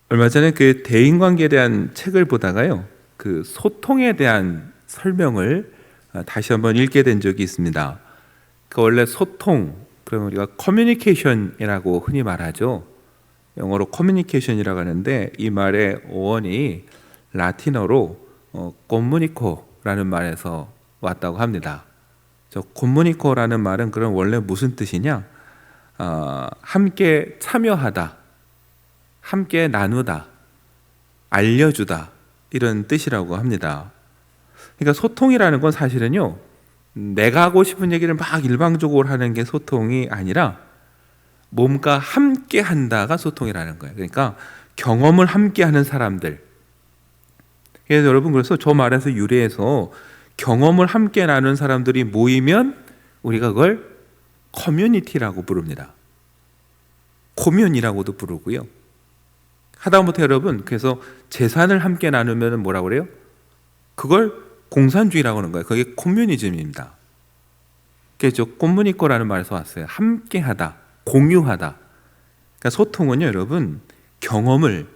얼마 전에 그 대인관계에 대한 책을 보다가요, 그 소통에 대한 설명을 다시 한번 읽게 된 적이 있습니다. 그 원래 소통, 그러면 우리가 커뮤니케이션이라고 흔히 말하죠. 영어로 커뮤니케이션이라고 하는데 이 말의 어원이 라틴어로 comunico라는 말에서 왔다고 합니다. 저 comunico라는 말은 그럼 원래 무슨 뜻이냐? 함께 참여하다, 함께 나누다, 알려주다, 이런 뜻이라고 합니다. 그러니까 소통이라는 건 사실은요, 내가 하고 싶은 얘기를 막 일방적으로 하는 게 소통이 아니라 몸과 함께 한다가 소통이라는 거예요. 그러니까 경험을 함께 하는 사람들. 그래서 여러분, 그래서 저 말에서 유래해서 경험을 함께 나누는 사람들이 모이면 우리가 그걸 커뮤니티라고 부릅니다. 코뮌이라고도 부르고요. 하다못해 여러분, 그래서 재산을 함께 나누면 뭐라고 그래요? 그걸 공산주의라고 하는 거예요. 그게 코뮤니즘입니다. 그래서 코뮤니코라는 말에서 왔어요. 함께 하다, 공유하다. 그러니까 소통은요, 여러분, 경험을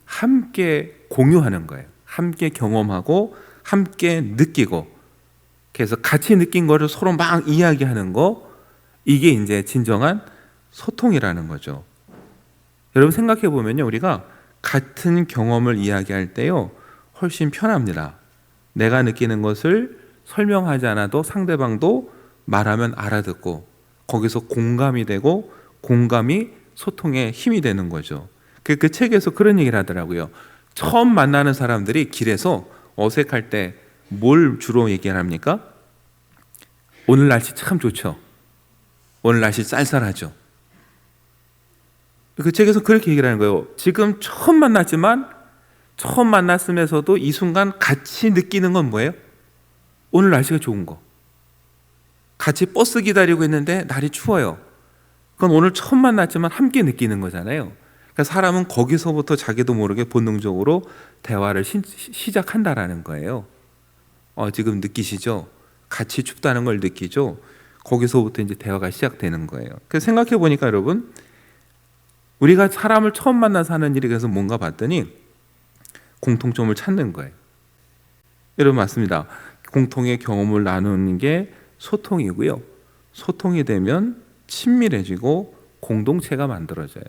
함께 공유하는 거예요. 함께 경험하고 함께 느끼고, 그래서 같이 느낀 거를 서로 막 이야기하는 거, 이게 이제 진정한 소통이라는 거죠. 여러분 생각해 보면요, 우리가 같은 경험을 이야기할 때요, 훨씬 편합니다. 내가 느끼는 것을 설명하지 않아도 상대방도 말하면 알아듣고, 거기서 공감이 되고, 공감이 소통의 힘이 되는 거죠. 그 책에서 그런 얘기를 하더라고요. 처음 만나는 사람들이 길에서 어색할 때 뭘 주로 얘기를 합니까? 오늘 날씨 참 좋죠. 오늘 날씨 쌀쌀하죠. 그 책에서 그렇게 얘기를 하는 거예요. 지금 처음 만났지만 처음 만났으면서도 이 순간 같이 느끼는 건 뭐예요? 오늘 날씨가 좋은 거. 같이 버스 기다리고 있는데 날이 추워요. 그건 오늘 처음 만났지만 함께 느끼는 거잖아요. 그러니까 사람은 거기서부터 자기도 모르게 본능적으로 대화를 시작한다라는 거예요. 지금 느끼시죠? 같이 춥다는 걸 느끼죠? 거기서부터 이제 대화가 시작되는 거예요. 그래서 생각해 보니까 여러분, 우리가 사람을 처음 만나서 하는 일이 그래서 뭔가 봤더니 공통점을 찾는 거예요. 여러분 맞습니다. 공통의 경험을 나누는 게 소통이고요. 소통이 되면 친밀해지고 공동체가 만들어져요.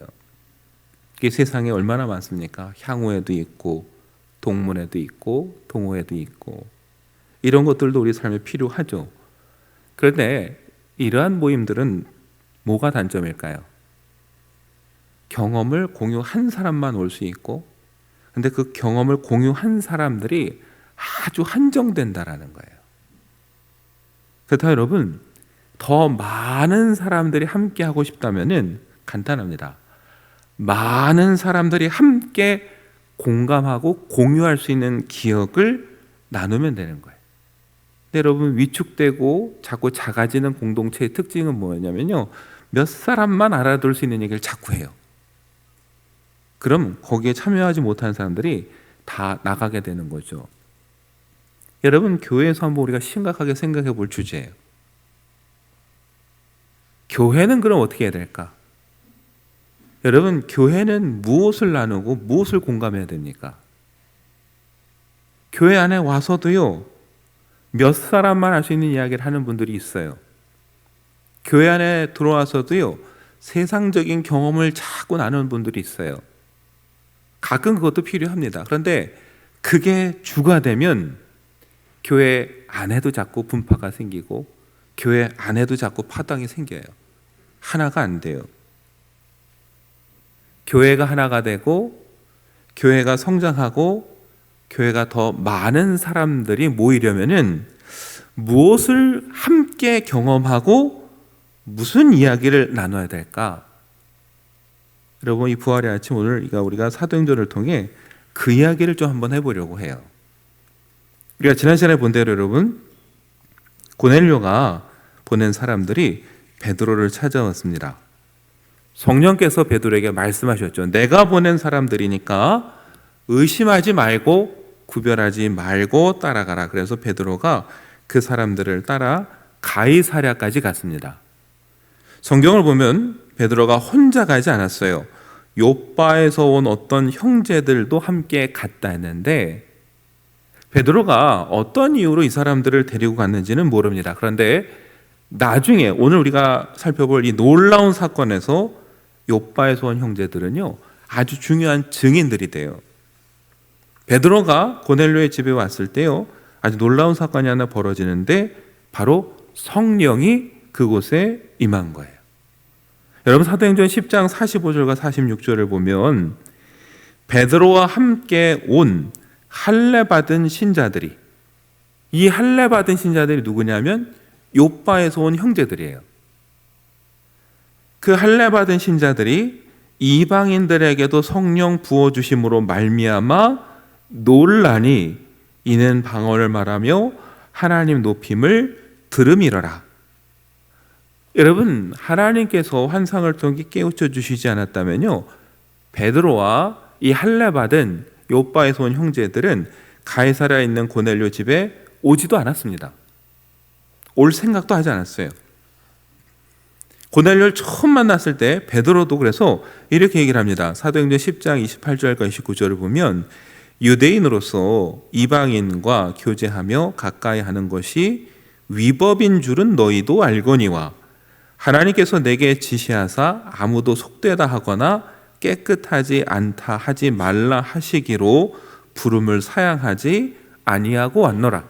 이게 세상에 얼마나 많습니까? 향후에도 있고 동문에도 있고 동호회도 있고, 이런 것들도 우리 삶에 필요하죠. 그런데 이러한 모임들은 뭐가 단점일까요? 경험을 공유한 사람만 올 수 있고, 근데 그 경험을 공유한 사람들이 아주 한정된다라는 거예요. 그렇다 여러분, 더 많은 사람들이 함께 하고 싶다면은 간단합니다. 많은 사람들이 함께 공감하고 공유할 수 있는 기억을 나누면 되는 거예요. 근데 여러분, 위축되고 자꾸 작아지는 공동체의 특징은 뭐냐면요, 몇 사람만 알아둘 수 있는 얘기를 자꾸 해요. 그럼 거기에 참여하지 못한 사람들이 다 나가게 되는 거죠. 여러분, 교회에서 한번 우리가 심각하게 생각해 볼 주제예요. 교회는 그럼 어떻게 해야 될까? 여러분, 교회는 무엇을 나누고 무엇을 공감해야 됩니까? 교회 안에 와서도요, 몇 사람만 할 수 있는 이야기를 하는 분들이 있어요. 교회 안에 들어와서도요, 세상적인 경험을 자꾸 나누는 분들이 있어요. 가끔 그것도 필요합니다. 그런데 그게 주가 되면 교회 안에도 자꾸 분파가 생기고 교회 안에도 자꾸 파당이 생겨요. 하나가 안 돼요. 교회가 하나가 되고 교회가 성장하고 교회가 더 많은 사람들이 모이려면은 무엇을 함께 경험하고 무슨 이야기를 나눠야 될까? 여러분, 이 부활의 아침 오늘 우리가 사도행전을 통해 그 이야기를 좀 한번 해보려고 해요. 우리가 지난 시간에 본 대로 여러분, 고넬료가 보낸 사람들이 베드로를 찾아왔습니다. 성령께서 베드로에게 말씀하셨죠. 내가 보낸 사람들이니까 의심하지 말고 구별하지 말고 따라가라. 그래서 베드로가 그 사람들을 따라 가이사랴까지 갔습니다. 성경을 보면 베드로가 혼자 가지 않았어요. 욥바에서 온 어떤 형제들도 함께 갔다 했는데 베드로가 어떤 이유로 이 사람들을 데리고 갔는지는 모릅니다. 그런데 나중에 오늘 우리가 살펴볼 이 놀라운 사건에서 욥바에서 온 형제들은요, 아주 중요한 증인들이 돼요. 베드로가 고넬료의 집에 왔을 때요, 아주 놀라운 사건이 하나 벌어지는데 바로 성령이 그곳에 임한 거예요. 여러분, 사도행전 10장 45절과 46절을 보면 베드로와 함께 온 할례받은 신자들이, 이 할례받은 신자들이 누구냐면 욥바에서 온 형제들이에요. 그 할례받은 신자들이 이방인들에게도 성령 부어주심으로 말미암아 놀라니 이는 방언을 말하며 하나님 높임을 들음이러라. 여러분, 하나님께서 환상을 통해 깨우쳐 주시지 않았다면요, 베드로와 이 할례받은 욥바에서 온 형제들은 가이사랴에 있는 고넬료 집에 오지도 않았습니다. 올 생각도 하지 않았어요. 고넬료를 처음 만났을 때 베드로도 그래서 이렇게 얘기를 합니다. 사도행전 10장 28절과 29절을 보면 유대인으로서 이방인과 교제하며 가까이 하는 것이 위법인 줄은 너희도 알거니와 하나님께서 내게 지시하사 아무도 속되다 하거나 깨끗하지 않다 하지 말라 하시기로 부름을 사양하지 아니하고 왔노라.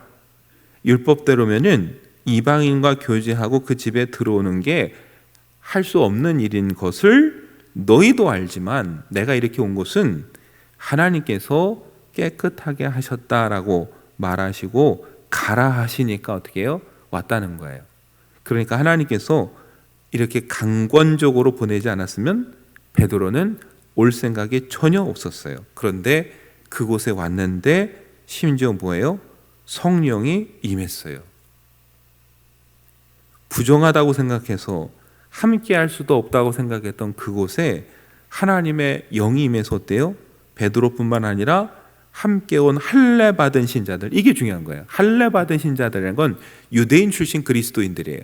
율법대로면은 이방인과 교제하고 그 집에 들어오는 게 할 수 없는 일인 것을 너희도 알지만 내가 이렇게 온 것은 하나님께서 깨끗하게 하셨다라고 말하시고 가라 하시니까 어떻게 해요? 왔다는 거예요. 그러니까 하나님께서 이렇게 강권적으로 보내지 않았으면 베드로는 올 생각이 전혀 없었어요. 그런데 그곳에 왔는데 심지어 뭐예요? 성령이 임했어요. 부정하다고 생각해서 함께 할 수도 없다고 생각했던 그곳에 하나님의 영이 임해서 어때요? 베드로뿐만 아니라 함께 온 할례받은 신자들, 이게 중요한 거예요. 할례받은 신자들이라는 건 유대인 출신 그리스도인들이에요.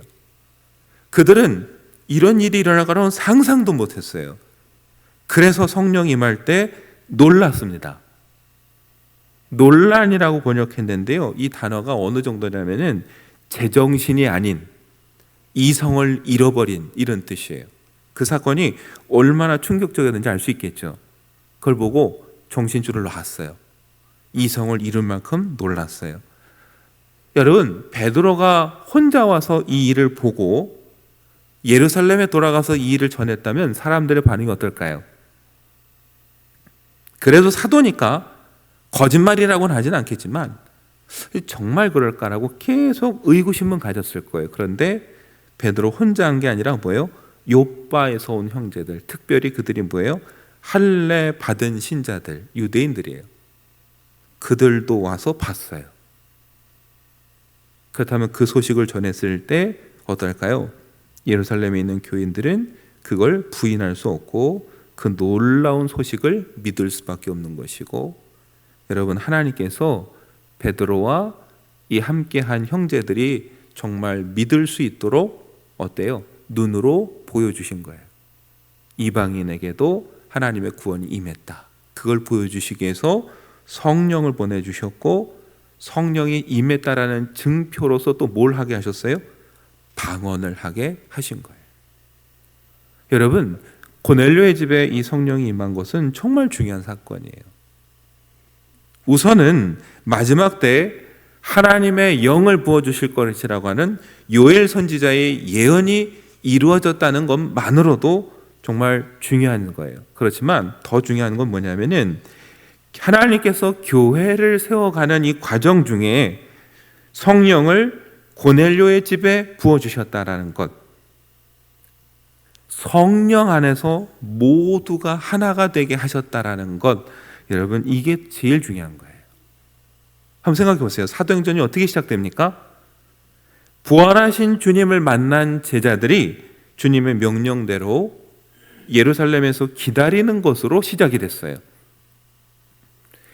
그들은 이런 일이 일어날 거라고는 상상도 못했어요. 그래서 성령 임할 때 놀랐습니다. 논란이라고 번역했는데요, 이 단어가 어느 정도냐면은 제정신이 아닌, 이성을 잃어버린 이런 뜻이에요. 그 사건이 얼마나 충격적이었는지 알 수 있겠죠. 그걸 보고 정신줄을 놨어요. 이성을 잃을 만큼 놀랐어요. 여러분, 베드로가 혼자 와서 이 일을 보고 예루살렘에 돌아가서 이 일을 전했다면 사람들의 반응이 어떨까요? 그래도 사도니까 거짓말이라고는 하진 않겠지만 정말 그럴까라고 계속 의구심은 가졌을 거예요. 그런데 베드로 혼자 한 게 아니라 뭐예요? 욥바에서 온 형제들, 특별히 그들이 뭐예요? 할례 받은 신자들, 유대인들이에요. 그들도 와서 봤어요. 그렇다면 그 소식을 전했을 때 어떨까요? 예루살렘에 있는 교인들은 그걸 부인할 수 없고 그 놀라운 소식을 믿을 수밖에 없는 것이고, 여러분, 하나님께서 베드로와 이 함께한 형제들이 정말 믿을 수 있도록 어때요? 눈으로 보여주신 거예요. 이방인에게도 하나님의 구원이 임했다. 그걸 보여주시기 위해서 성령을 보내주셨고, 성령이 임했다라는 증표로서 또 뭘 하게 하셨어요? 방언을 하게 하신 거예요. 여러분, 고넬료의 집에 이 성령이 임한 것은 정말 중요한 사건이에요. 우선은 마지막 때 하나님의 영을 부어주실 것이라고 하는 요엘 선지자의 예언이 이루어졌다는 것만으로도 정말 중요한 거예요. 그렇지만 더 중요한 건 뭐냐면은 하나님께서 교회를 세워가는 이 과정 중에 성령을 고넬료의 집에 부어주셨다라는 것, 성령 안에서 모두가 하나가 되게 하셨다라는 것, 여러분, 이게 제일 중요한 거예요. 한번 생각해 보세요. 사도행전이 어떻게 시작됩니까? 부활하신 주님을 만난 제자들이 주님의 명령대로 예루살렘에서 기다리는 것으로 시작이 됐어요.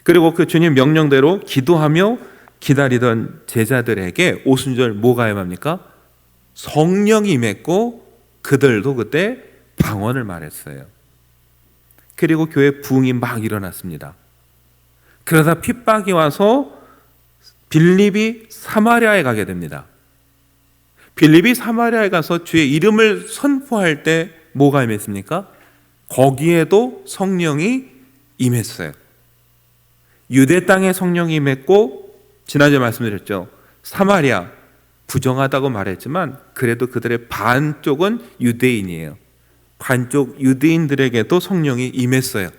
그리고 그 주님 명령대로 기도하며 기다리던 제자들에게 오순절 뭐가 임합니까? 성령이 임했고 그들도 그때 방언을 말했어요. 그리고 교회 부흥이 막 일어났습니다. 그러다 핍박이 와서 빌립이 사마리아에 가게 됩니다. 빌립이 사마리아에 가서 주의 이름을 선포할 때 뭐가 임했습니까? 거기에도 성령이 임했어요. 유대 땅에 성령이 임했고, 지난주에 말씀드렸죠. 사마리아 부정하다고 말했지만 그래도 그들의 반쪽은 유대인이에요. 반쪽 유대인들에게도 성령이 임했어요.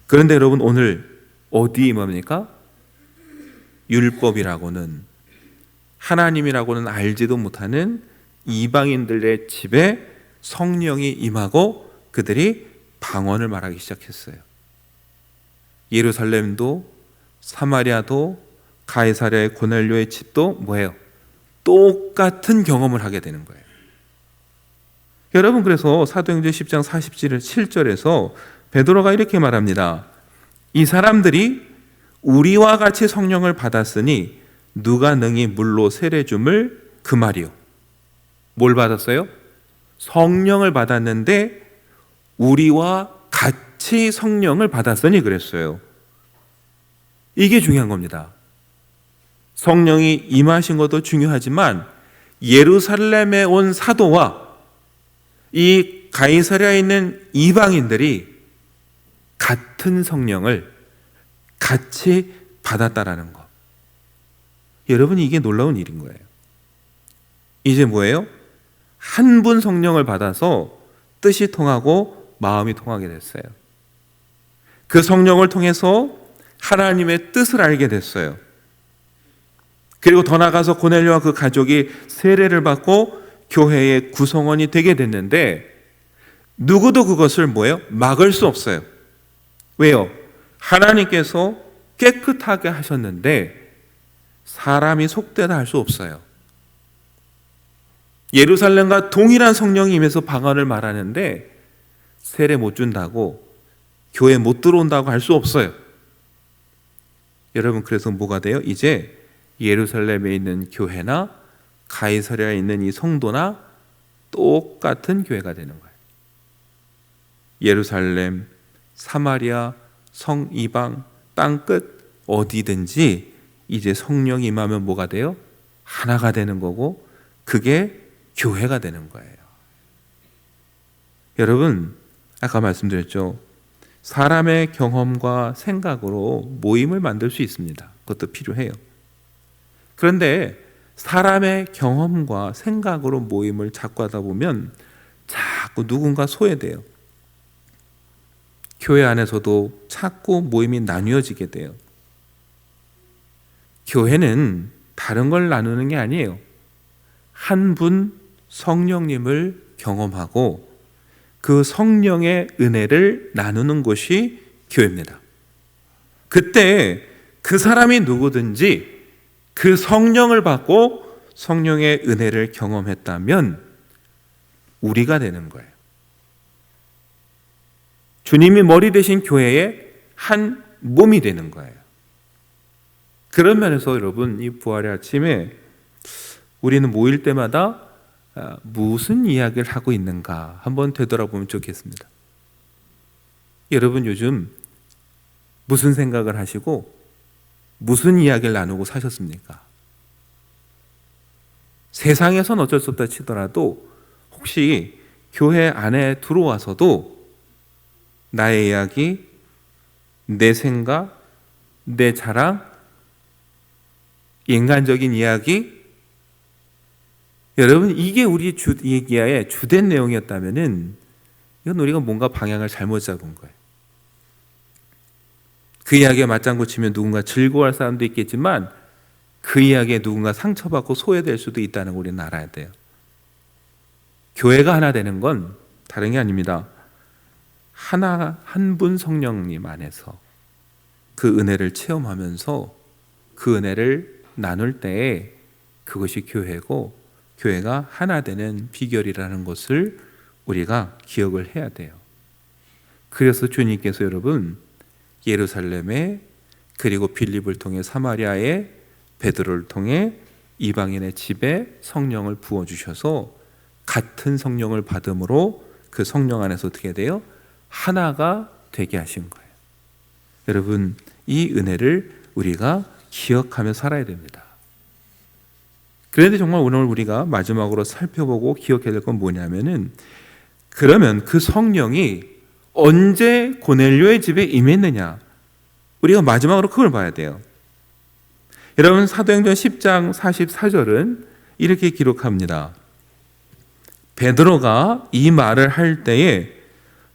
그런데 여러분, 오늘 어디 임합니까? 율법이라고는, 하나님이라고는 알지도 못하는 이방인들의 집에 성령이 임하고 그들이 방언을 말하기 시작했어요. 예루살렘도 사마리아도 가이사랴의 고넬료의 집도 뭐예요? 똑같은 경험을 하게 되는 거예요. 여러분, 그래서 사도행전 10장 47절에서 베드로가 이렇게 말합니다. 이 사람들이 우리와 같이 성령을 받았으니 누가 능히 물로 세례 줌을 그 말이요. 뭘 받았어요? 성령을 받았는데 우리와 같이 성령을 받았으니 그랬어요. 이게 중요한 겁니다. 성령이 임하신 것도 중요하지만 예루살렘에 온 사도와 이 가이사랴에 있는 이방인들이 같은 성령을 같이 받았다라는 것. 여러분, 이게 놀라운 일인 거예요. 이제 뭐예요? 한 분 성령을 받아서 뜻이 통하고 마음이 통하게 됐어요. 그 성령을 통해서 하나님의 뜻을 알게 됐어요. 그리고 더 나아가서 고넬료와 그 가족이 세례를 받고 교회의 구성원이 되게 됐는데 누구도 그것을 뭐예요? 막을 수 없어요. 왜요? 하나님께서 깨끗하게 하셨는데 사람이 속되다 할 수 없어요. 예루살렘과 동일한 성령이 임해서 방언을 말하는데 세례 못 준다고, 교회 못 들어온다고 할 수 없어요. 여러분, 그래서 뭐가 돼요? 이제 예루살렘에 있는 교회나 가이사랴에 있는 이 성도나 똑같은 교회가 되는 거예요. 예루살렘, 사마리아, 성이방, 땅끝 어디든지 이제 성령이 임하면 뭐가 돼요? 하나가 되는 거고, 그게 교회가 되는 거예요. 여러분, 아까 말씀드렸죠. 사람의 경험과 생각으로 모임을 만들 수 있습니다. 그것도 필요해요. 그런데 사람의 경험과 생각으로 모임을 자꾸 하다 보면 자꾸 누군가 소외돼요. 교회 안에서도 자꾸 모임이 나뉘어지게 돼요. 교회는 다른 걸 나누는 게 아니에요. 한 분 성령님을 경험하고 그 성령의 은혜를 나누는 것이 교회입니다. 그때 그 사람이 누구든지 그 성령을 받고 성령의 은혜를 경험했다면 우리가 되는 거예요. 주님이 머리 되신 교회의 한 몸이 되는 거예요. 그런 면에서 여러분, 이 부활의 아침에 우리는 모일 때마다 무슨 이야기를 하고 있는가 한번 되돌아보면 좋겠습니다. 여러분, 요즘 무슨 생각을 하시고 무슨 이야기를 나누고 사셨습니까? 세상에선 어쩔 수 없다 치더라도 혹시 교회 안에 들어와서도 나의 이야기, 내 생각, 내 자랑, 인간적인 이야기, 여러분, 이게 우리 얘기의 주된 내용이었다면은 이건 우리가 뭔가 방향을 잘못 잡은 거예요. 그 이야기에 맞장구 치면 누군가 즐거워할 사람도 있겠지만 그 이야기에 누군가 상처받고 소외될 수도 있다는 걸 우리는 알아야 돼요. 교회가 하나 되는 건 다른 게 아닙니다. 하나, 한 분 성령님 안에서 그 은혜를 체험하면서 그 은혜를 나눌 때에 그것이 교회고, 교회가 하나 되는 비결이라는 것을 우리가 기억을 해야 돼요. 그래서 주님께서 여러분, 예루살렘에, 그리고 빌립을 통해 사마리아에, 베드로를 통해 이방인의 집에 성령을 부어주셔서 같은 성령을 받음으로 그 성령 안에서 어떻게 돼요? 하나가 되게 하신 거예요. 여러분, 이 은혜를 우리가 기억하며 살아야 됩니다. 그런데 정말 오늘 우리가 마지막으로 살펴보고 기억해야 될 건 뭐냐면은, 그러면 그 성령이 언제 고넬료의 집에 임했느냐, 우리가 마지막으로 그걸 봐야 돼요. 여러분, 사도행전 10장 44절은 이렇게 기록합니다. 베드로가 이 말을 할 때에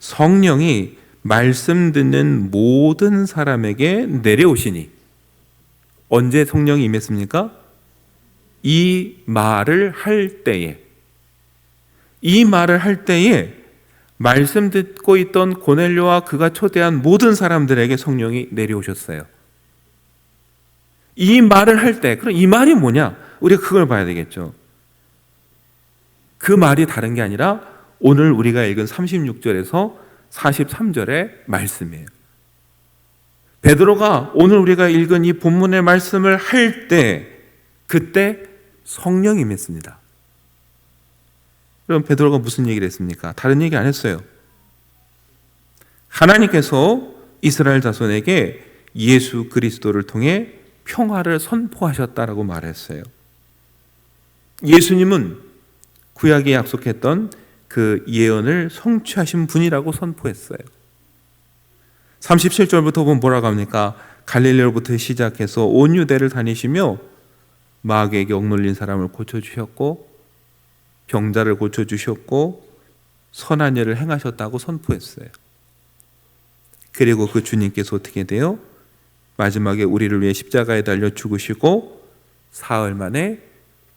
성령이 말씀 듣는 모든 사람에게 내려오시니. 언제 성령이 임했습니까? 이 말을 할 때에. 이 말을 할 때에 말씀 듣고 있던 고넬료와 그가 초대한 모든 사람들에게 성령이 내려오셨어요. 이 말을 할 때, 그럼 이 말이 뭐냐? 우리가 그걸 봐야 되겠죠. 그 말이 다른 게 아니라 오늘 우리가 읽은 36절에서 43절의 말씀이에요. 베드로가 오늘 우리가 읽은 이 본문의 말씀을 할 때, 그때 성령이 임했습니다. 그럼 베드로가 무슨 얘기를 했습니까? 다른 얘기 안 했어요. 하나님께서 이스라엘 자손에게 예수 그리스도를 통해 평화를 선포하셨다라고 말했어요. 예수님은 구약에 약속했던 그 예언을 성취하신 분이라고 선포했어요. 37절부터 보면 뭐라고 합니까? 갈릴리로부터 시작해서 온 유대를 다니시며 마귀에게 억눌린 사람을 고쳐주셨고 병자를 고쳐주셨고 선한 일을 행하셨다고 선포했어요. 그리고 그 주님께서 어떻게 돼요? 마지막에 우리를 위해 십자가에 달려 죽으시고 사흘 만에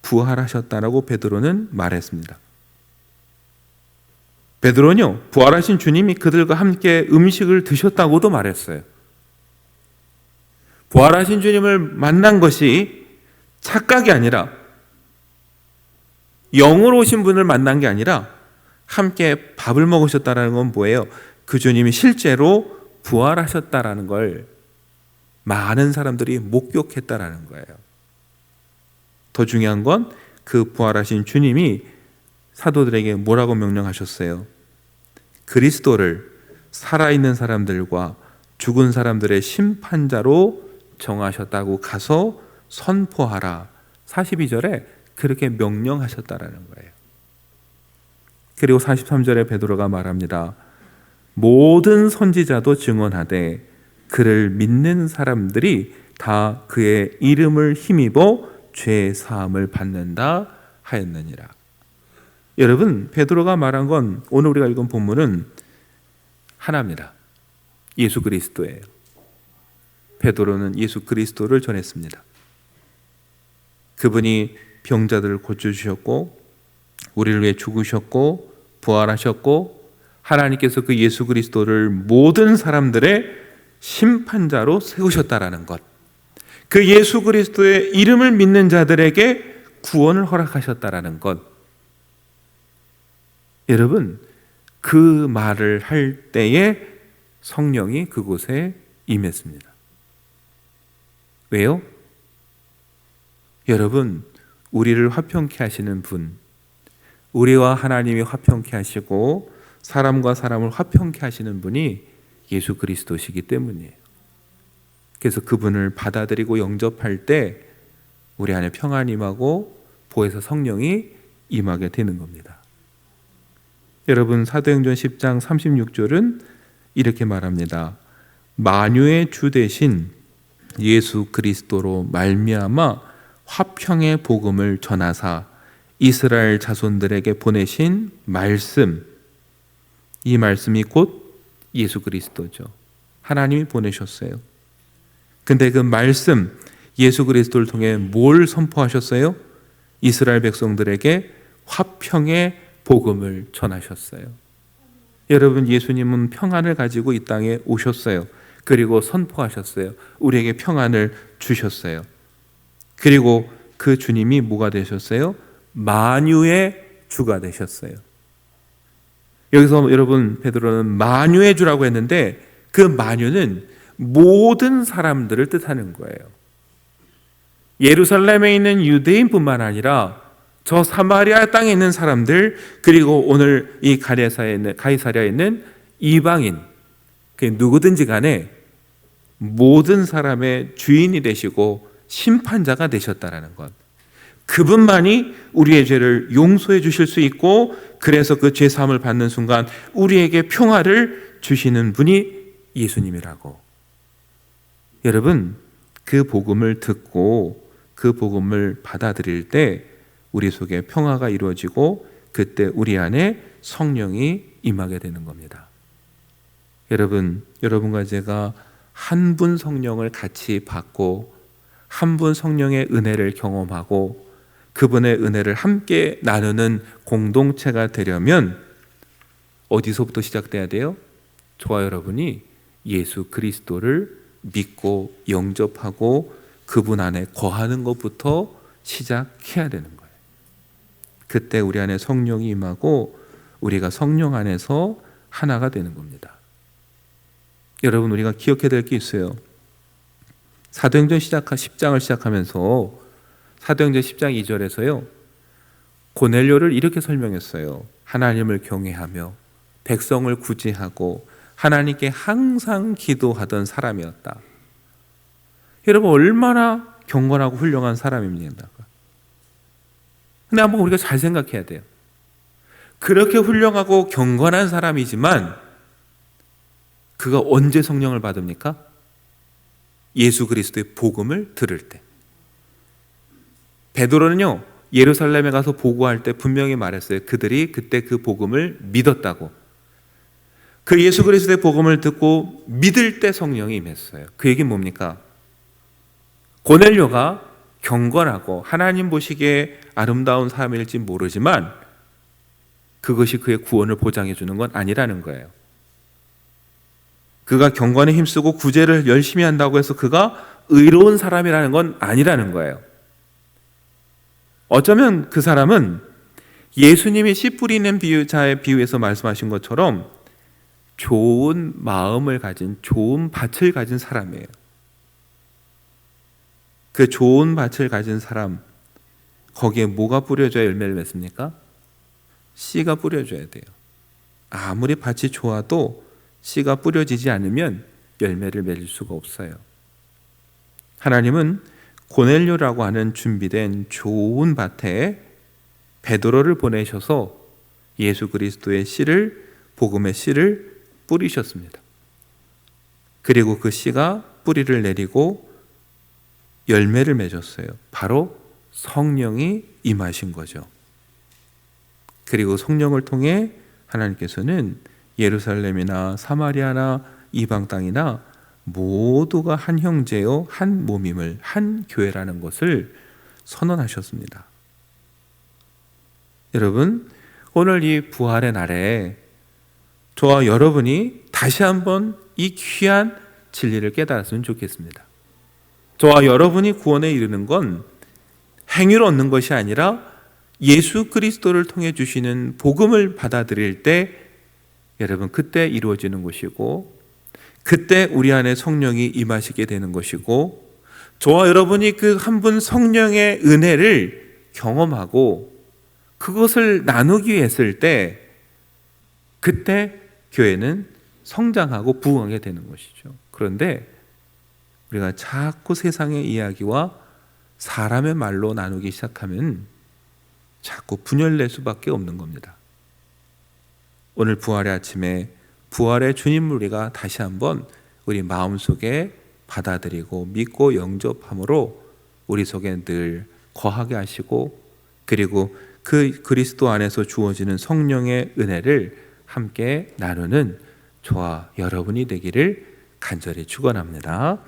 부활하셨다라고 베드로는 말했습니다. 베드로는요, 부활하신 주님이 그들과 함께 음식을 드셨다고도 말했어요. 부활하신 주님을 만난 것이 착각이 아니라, 영으로 오신 분을 만난 게 아니라 함께 밥을 먹으셨다는 건 뭐예요? 그 주님이 실제로 부활하셨다라는 걸 많은 사람들이 목격했다라는 거예요. 더 중요한 건 그 부활하신 주님이 사도들에게 뭐라고 명령하셨어요? 그리스도를 살아있는 사람들과 죽은 사람들의 심판자로 정하셨다고 가서 선포하라. 42절에 그렇게 명령하셨다라는 거예요. 그리고 43절에 베드로가 말합니다. 모든 선지자도 증언하되 그를 믿는 사람들이 다 그의 이름을 힘입어 죄 사함을 받는다 하였느니라. 여러분, 베드로가 말한 건 오늘 우리가 읽은 본문은 하나입니다. 예수 그리스도예요. 베드로는 예수 그리스도를 전했습니다. 그분이 병자들을 고쳐주셨고 우리를 위해 죽으셨고 부활하셨고 하나님께서 그 예수 그리스도를 모든 사람들의 심판자로 세우셨다라는 것, 그 예수 그리스도의 이름을 믿는 자들에게 구원을 허락하셨다라는 것. 여러분, 그 말을 할 때에 성령이 그곳에 임했습니다. 왜요? 여러분, 우리를 화평케 하시는 분, 우리와 하나님이 화평케 하시고 사람과 사람을 화평케 하시는 분이 예수 그리스도시기 때문이에요. 그래서 그분을 받아들이고 영접할 때 우리 안에 평안이 임하고 보혜사 성령이 임하게 되는 겁니다. 여러분, 사도행전 10장 36절은 이렇게 말합니다. 만유의 주 대신 예수 그리스도로 말미암아 화평의 복음을 전하사 이스라엘 자손들에게 보내신 말씀, 이 말씀이 곧 예수 그리스도죠. 하나님이 보내셨어요. 근데 그 말씀, 예수 그리스도를 통해 뭘 선포하셨어요? 이스라엘 백성들에게 화평의 복음을 전하셨어요. 여러분, 예수님은 평안을 가지고 이 땅에 오셨어요. 그리고 선포하셨어요. 우리에게 평안을 주셨어요. 그리고 그 주님이 뭐가 되셨어요? 만유의 주가 되셨어요. 여기서 여러분, 베드로는 만유의 주라고 했는데 그 만유는 모든 사람들을 뜻하는 거예요. 예루살렘에 있는 유대인뿐만 아니라 저 사마리아 땅에 있는 사람들, 그리고 오늘 이 가이사랴에 있는 이방인, 누구든지 간에 모든 사람의 주인이 되시고 심판자가 되셨다라는 것. 그분만이 우리의 죄를 용서해 주실 수 있고, 그래서 그 죄 사함을 받는 순간 우리에게 평화를 주시는 분이 예수님이라고. 여러분, 그 복음을 듣고 그 복음을 받아들일 때 우리 속에 평화가 이루어지고, 그때 우리 안에 성령이 임하게 되는 겁니다. 여러분과 제가 한 분 성령을 같이 받고 한 분 성령의 은혜를 경험하고 그분의 은혜를 함께 나누는 공동체가 되려면 어디서부터 시작돼야 돼요? 저와 여러분이 예수 그리스도를 믿고 영접하고 그분 안에 거하는 것부터 시작해야 되는 거예요. 그때 우리 안에 성령이 임하고 우리가 성령 안에서 하나가 되는 겁니다. 여러분, 우리가 기억해야 될 게 있어요. 사도행전 10장을 시작하면서 사도행전 10장 2절에서요, 고넬료를 이렇게 설명했어요. 하나님을 경외하며 백성을 구제하고 하나님께 항상 기도하던 사람이었다. 여러분, 얼마나 경건하고 훌륭한 사람입니다. 근데 한번 우리가 잘 생각해야 돼요. 그렇게 훌륭하고 경건한 사람이지만 그가 언제 성령을 받습니까? 예수 그리스도의 복음을 들을 때. 베드로는요, 예루살렘에 가서 보고할 때 분명히 말했어요. 그들이 그때 그 복음을 믿었다고. 그 예수 그리스도의 복음을 듣고 믿을 때 성령이 임했어요. 그 얘기는 뭡니까? 고넬료가 경건하고 하나님 보시기에 아름다운 사람일지 모르지만 그것이 그의 구원을 보장해 주는 건 아니라는 거예요. 그가 경건에 힘쓰고 구제를 열심히 한다고 해서 그가 의로운 사람이라는 건 아니라는 거예요. 어쩌면 그 사람은 예수님이 씨 뿌리는 자의 비유에서 말씀하신 것처럼 좋은 마음을 가진, 좋은 밭을 가진 사람이에요. 그 좋은 밭을 가진 사람, 거기에 뭐가 뿌려져야 열매를 맺습니까? 씨가 뿌려져야 돼요. 아무리 밭이 좋아도 씨가 뿌려지지 않으면 열매를 맺을 수가 없어요. 하나님은 고넬료라고 하는 준비된 좋은 밭에 베드로를 보내셔서 예수 그리스도의 씨를, 복음의 씨를 뿌리셨습니다. 그리고 그 씨가 뿌리를 내리고 열매를 맺었어요. 바로 성령이 임하신 거죠. 그리고 성령을 통해 하나님께서는 예루살렘이나 사마리아나 이방 땅이나 모두가 한 형제요 한 몸임을, 한 교회라는 것을 선언하셨습니다. 여러분, 오늘 이 부활의 날에 저와 여러분이 다시 한번 이 귀한 진리를 깨달았으면 좋겠습니다. 저와 여러분이 구원에 이르는 건 행위로 얻는 것이 아니라 예수 그리스도를 통해 주시는 복음을 받아들일 때 여러분, 그때 이루어지는 것이고, 그때 우리 안에 성령이 임하시게 되는 것이고, 저와 여러분이 그 한 분 성령의 은혜를 경험하고 그것을 나누기 위해 했을 때 그때 교회는 성장하고 부흥하게 되는 것이죠. 그런데 우리가 자꾸 세상의 이야기와 사람의 말로 나누기 시작하면 자꾸 분열될 수밖에 없는 겁니다. 오늘 부활의 아침에 부활의 주님을 우리가 다시 한번 우리 마음속에 받아들이고 믿고 영접함으로 우리 속에 늘 거하게 하시고, 그리고 그 그리스도 안에서 주어지는 성령의 은혜를 함께 나누는 저와 여러분이 되기를 간절히 축원합니다.